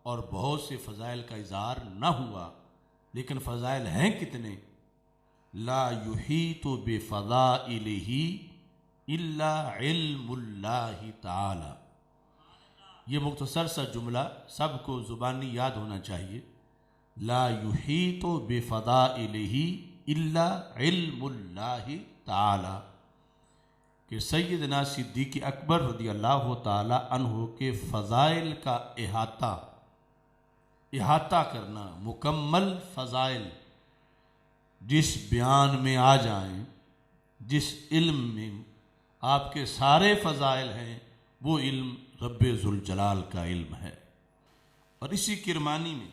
اور بہت سے فضائل کا اظہار نہ ہوا، لیکن فضائل ہیں کتنے؟ لا یحیط بفضائلہ الا علم اللہ تعالی. یہ مختصر سا جملہ سب کو زبانی یاد ہونا چاہیے. لا یحیط بفضائلہ الا علم اللہ تعالی، کہ سیدنا صدیق اکبر رضی اللہ تعالی عنہ کے فضائل کا احاطہ کرنا، مکمل فضائل جس بیان میں آ جائیں، جس علم میں آپ کے سارے فضائل ہیں، وہ علم رب ذوالجلال کا علم ہے. اور اسی کرمانی میں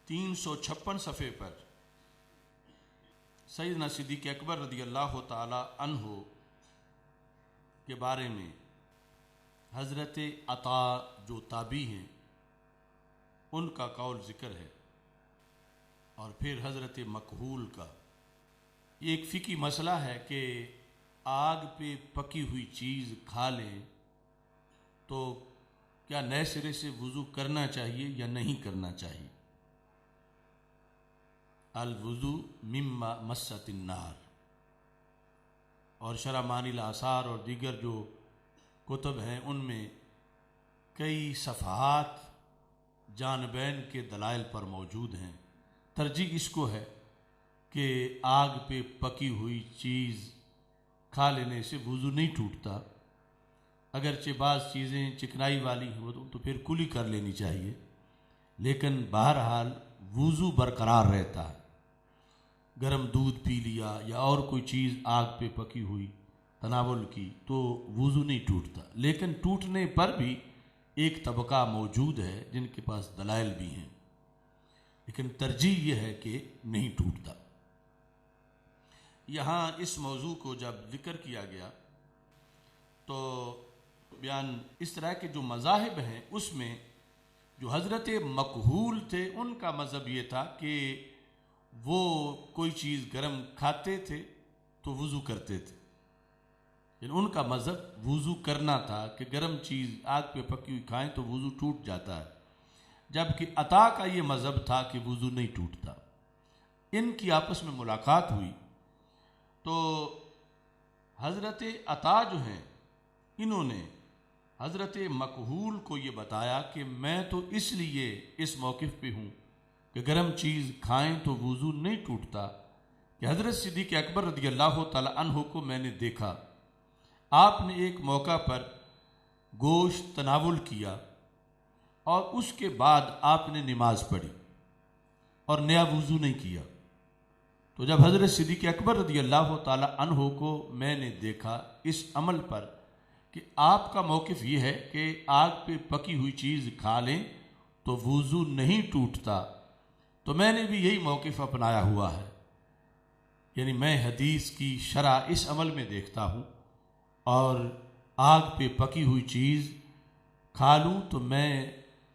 356 صفحے پر سیدنا صدیق اکبر رضی اللہ تعالی عنہ کے بارے میں حضرت عطا جو تابعی ہیں ان کا قول ذکر ہے، اور پھر حضرت مکحول کا. یہ ایک فقہی مسئلہ ہے کہ آگ پہ پکی ہوئی چیز کھا لیں تو کیا نئے سرے سے وضو کرنا چاہیے یا نہیں کرنا چاہیے. الوضو مما مست النار، اور شرح معانی الاثار اور دیگر جو کتب ہیں ان میں کئی صفحات جانبین کے دلائل پر موجود ہیں. ترجیح اس کو ہے کہ آگ پہ پکی ہوئی چیز کھا لینے سے وضو نہیں ٹوٹتا، اگرچہ بعض چیزیں چکنائی والی ہو تو پھر کلی کر لینی چاہیے، لیکن بہرحال وضو برقرار رہتا ہے. گرم دودھ پی لیا یا اور کوئی چیز آگ پہ پکی ہوئی تناول کی تو وضو نہیں ٹوٹتا، لیکن ٹوٹنے پر بھی ایک طبقہ موجود ہے جن کے پاس دلائل بھی ہیں، لیکن ترجیح یہ ہے کہ نہیں ٹوٹتا. یہاں اس موضوع کو جب ذکر کیا گیا تو بیان اس طرح کے جو مذاہب ہیں اس میں جو حضرت مکحول تھے ان کا مذہب یہ تھا کہ وہ کوئی چیز گرم کھاتے تھے تو وضو کرتے تھے، یعنی ان کا مذہب وضو کرنا تھا کہ گرم چیز آگ پہ پکی ہوئی کھائیں تو وضو ٹوٹ جاتا ہے، جبکہ عطا کا یہ مذہب تھا کہ وضو نہیں ٹوٹتا. ان کی آپس میں ملاقات ہوئی تو حضرت عطا جو ہیں انہوں نے حضرت مکحول کو یہ بتایا کہ میں تو اس لیے اس موقف پہ ہوں کہ گرم چیز کھائیں تو وضو نہیں ٹوٹتا کہ حضرت صدیق اکبر رضی اللہ تعالی عنہ کو میں نے دیکھا، آپ نے ایک موقع پر گوشت تناول کیا اور اس کے بعد آپ نے نماز پڑھی اور نیا وضو نہیں کیا. تو جب حضرت صدیق اکبر رضی اللہ تعالی عنہ کو میں نے دیکھا اس عمل پر کہ آپ کا موقف یہ ہے کہ آگ پہ پکی ہوئی چیز کھا لیں تو وضو نہیں ٹوٹتا، تو میں نے بھی یہی موقف اپنایا ہوا ہے. یعنی میں حدیث کی شرح اس عمل میں دیکھتا ہوں، اور آگ پہ پکی ہوئی چیز کھا لوں تو میں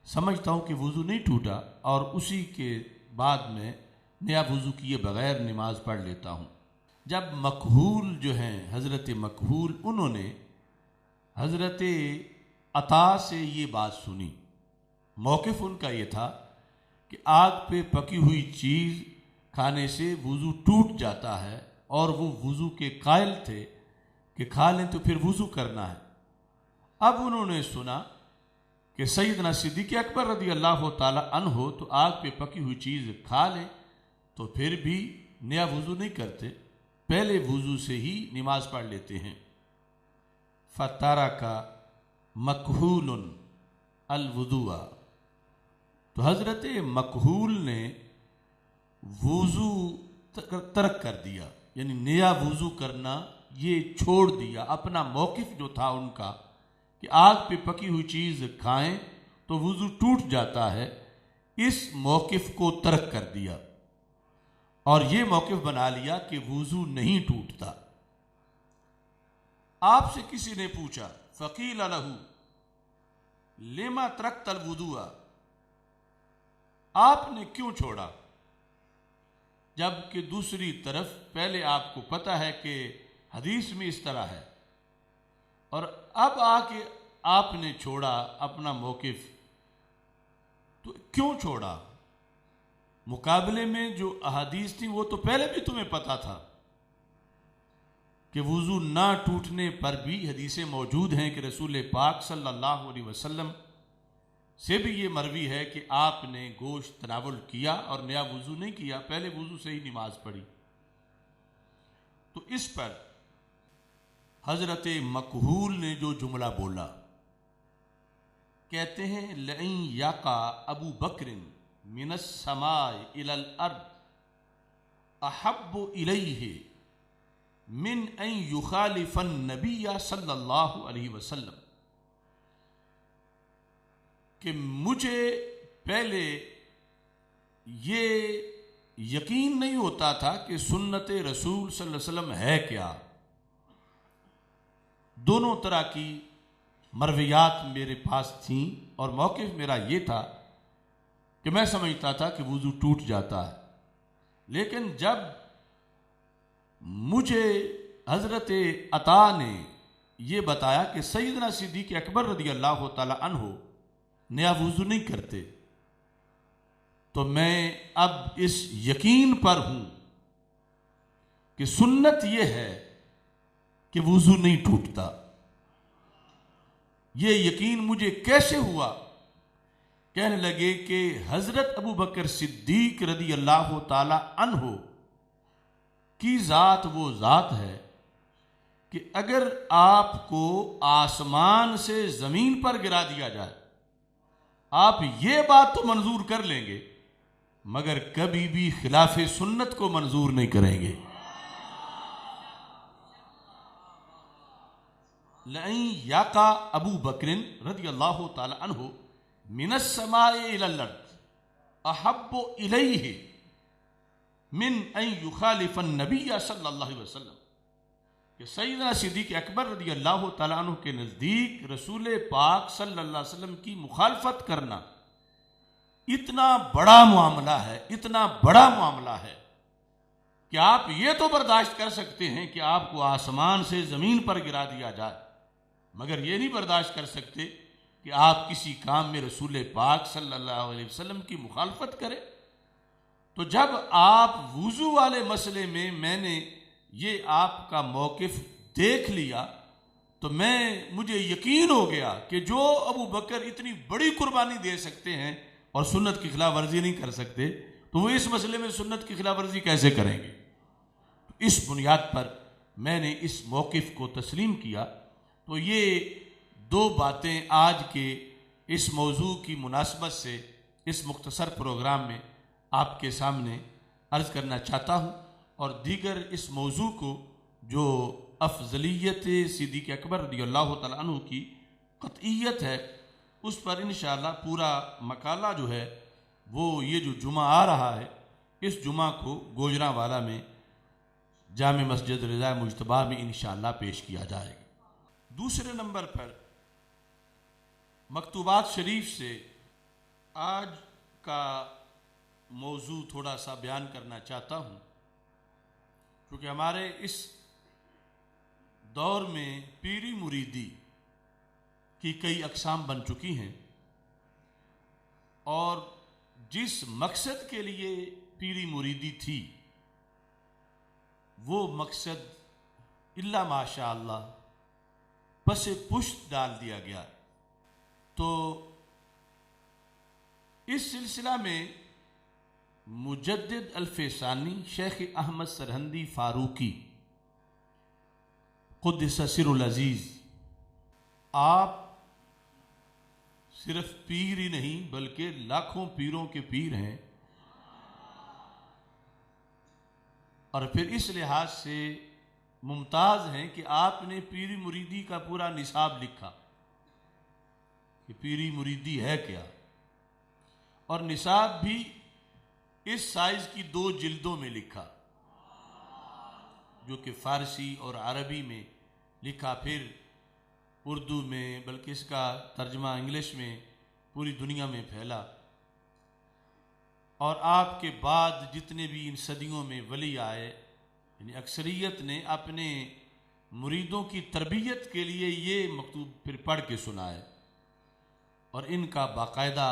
سمجھتا ہوں کہ وضو نہیں ٹوٹا، اور اسی کے بعد میں نیا وضو کیے بغیر نماز پڑھ لیتا ہوں. جب مکحول جو ہیں حضرت مکحول انہوں نے حضرت عطا سے یہ بات سنی، موقف ان کا یہ تھا کہ آگ پہ پکی ہوئی چیز کھانے سے وضو ٹوٹ جاتا ہے، اور وہ وضو کے قائل تھے کہ کھا لیں تو پھر وضو کرنا ہے. اب انہوں نے سنا کہ سیدنا صدیق اکبر رضی اللہ تعالی عنہ تو آگ پہ پکی ہوئی چیز کھا لیں تو پھر بھی نیا وضو نہیں کرتے، پہلے وضو سے ہی نماز پڑھ لیتے ہیں. فَتَرَكَ مَكْحُولٌ الْوُضُوءَ، تو حضرت مکحول نے وضو ترک کر دیا، یعنی نیا وضو کرنا یہ چھوڑ دیا. اپنا موقف جو تھا ان کا کہ آگ پہ پکی ہوئی چیز کھائیں تو وضو ٹوٹ جاتا ہے، اس موقف کو ترک کر دیا اور یہ موقف بنا لیا کہ وضو نہیں ٹوٹتا. آپ سے کسی نے پوچھا فقیل لہ لما ترکت الوضوء، آپ نے کیوں چھوڑا، جبکہ دوسری طرف پہلے آپ کو پتہ ہے کہ حدیث میں اس طرح ہے، اور اب آ کے آپ نے چھوڑا اپنا موقف کیوں چھوڑا؟ مقابلے میں جو احادیث تھیں وہ تو پہلے بھی تمہیں پتا تھا کہ وضو نہ ٹوٹنے پر بھی حدیثیں موجود ہیں کہ رسول پاک صلی اللہ علیہ وسلم سے بھی یہ مروی ہے کہ آپ نے گوشت تناول کیا اور نیا وضو نہیں کیا، پہلے وضو سے ہی نماز پڑھی۔ تو اس پر حضرت مکحول نے جو جملہ بولا، کہتے ہیں لئن یقع ابو بکر من السماء الى الارض احب الیہ من ان یخالف النبی صلی اللہ علیہ وسلم، کہ مجھے پہلے یہ یقین نہیں ہوتا تھا کہ سنت رسول صلی اللہ علیہ وسلم ہے کیا۔ دونوں طرح کی مرویات میرے پاس تھیں اور موقف میرا یہ تھا کہ میں سمجھتا تھا کہ وضو ٹوٹ جاتا ہے، لیکن جب مجھے حضرت عطا نے یہ بتایا کہ سیدنا صدیق اکبر رضی اللہ تعالی عنہ نیا وضو نہیں کرتے، تو میں اب اس یقین پر ہوں کہ سنت یہ ہے کہ وضو نہیں ٹوٹتا۔ یہ یقین مجھے کیسے ہوا؟ کہنے لگے کہ حضرت ابو بکر صدیق رضی اللہ تعالی عنہ کی ذات وہ ذات ہے کہ اگر آپ کو آسمان سے زمین پر گرا دیا جائے آپ یہ بات تو منظور کر لیں گے، مگر کبھی بھی خلاف سنت کو منظور نہیں کریں گے۔ لئن یقع ابو بکر رضی اللہ تعالی عنہ من السماء الى الارض احب الیہ من ان یخالف النبی صلی اللہ علیہ وسلم، کہ سیدنا صدیق اکبر رضی اللہ تعالیٰ عنہ کے نزدیک رسول پاک صلی اللہ علیہ وسلم کی مخالفت کرنا اتنا بڑا معاملہ ہے، اتنا بڑا معاملہ ہے کہ آپ یہ تو برداشت کر سکتے ہیں کہ آپ کو آسمان سے زمین پر گرا دیا جائے، مگر یہ نہیں برداشت کر سکتے کہ آپ کسی کام میں رسول پاک صلی اللہ علیہ وسلم کی مخالفت کریں۔ تو جب آپ وضو والے مسئلے میں نے یہ آپ کا موقف دیکھ لیا تو مجھے یقین ہو گیا کہ جو ابو بکر اتنی بڑی قربانی دے سکتے ہیں اور سنت کی خلاف ورزی نہیں کر سکتے، تو وہ اس مسئلے میں سنت کی خلاف ورزی کیسے کریں گے؟ اس بنیاد پر میں نے اس موقف کو تسلیم کیا۔ تو یہ دو باتیں آج کے اس موضوع کی مناسبت سے اس مختصر پروگرام میں آپ کے سامنے عرض کرنا چاہتا ہوں، اور دیگر اس موضوع کو جو افضلیت صدیق اکبر رضی اللہ تعالیٰ عنہ کی قطعیت ہے اس پر انشاءاللہ پورا مقالہ جو ہے وہ یہ جو جمعہ آ رہا ہے اس جمعہ کو گوجرانوالا میں جامع مسجد رضا مجتبیٰ میں انشاءاللہ پیش کیا جائے گا۔ دوسرے نمبر پر مکتوبات شریف سے آج کا موضوع تھوڑا سا بیان کرنا چاہتا ہوں، کیونکہ ہمارے اس دور میں پیری مریدی کی کئی اقسام بن چکی ہیں، اور جس مقصد کے لیے پیری مریدی تھی وہ مقصد الا ماشاء اللہ پس پشت ڈال دیا گیا۔ تو اس سلسلہ میں مجدد الفیسانی شیخ احمد سرہندی فاروقی قدس سر العزیز، آپ صرف پیر ہی نہیں بلکہ لاکھوں پیروں کے پیر ہیں، اور پھر اس لحاظ سے ممتاز ہیں کہ آپ نے پیری مریدی کا پورا نصاب لکھا کہ پیری مریدی ہے کیا، اور نصاب بھی اس سائز کی 2 جلدوں میں لکھا، جو کہ فارسی اور عربی میں لکھا، پھر اردو میں، بلکہ اس کا ترجمہ انگلش میں پوری دنیا میں پھیلا۔ اور آپ کے بعد جتنے بھی ان صدیوں میں ولی آئے، یعنی اکثریت نے اپنے مریدوں کی تربیت کے لیے یہ مکتوب پھر پڑھ کے سنائے، اور ان کا باقاعدہ